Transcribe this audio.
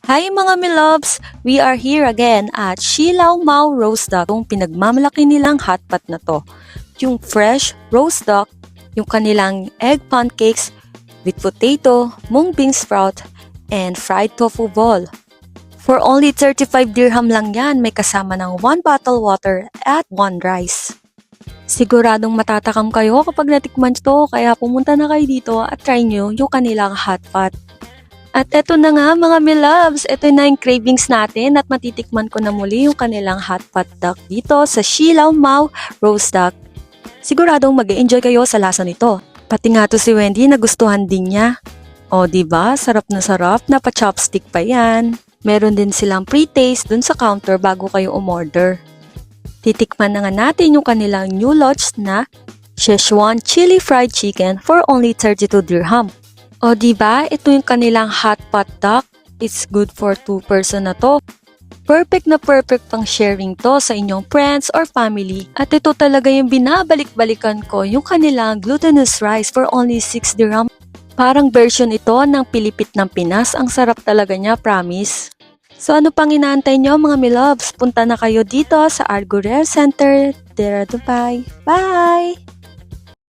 Hi mga miloves! We are here again at Shilaw Mau Roast Duck, yung pinagmamalaki nilang hotpot na to. Yung fresh roast duck, yung kanilang egg pancakes with potato, mung bean sprout, and fried tofu ball. For only 35 dirham lang yan, may kasama ng 1 bottle water at 1 rice. Siguradong matatakam kayo kapag natikman to, kaya pumunta na kayo dito at try nyo yung kanilang hotpot. At eto na nga mga miloves, eto na yung cravings natin at matitikman ko na muli yung kanilang hotpot duck dito sa Shilaw Mau Roast Duck. Siguradong mag-enjoy kayo sa lasa nito. Pati nga to si Wendy nagustuhan din niya. O diba, sarap na pa-chopstick pa yan. Meron din silang pre-taste dun sa counter bago kayo umorder. Titikman na nga natin yung kanilang new launch na Szechuan Chili Fried Chicken for only 32 dirham. O diba, ito yung kanilang hot pot duck. It's good for 2 person na to. Perfect na perfect pang sharing to sa inyong friends or family. At ito talaga yung binabalik-balikan ko, yung kanilang glutinous rice for only 6 dirham. Parang version ito ng Pilipit ng Pinas. Ang sarap talaga niya, promise. So ano pang inaantay nyo mga miloves? Punta na kayo dito sa Argo Rare Center, Dera, Dubai. Bye!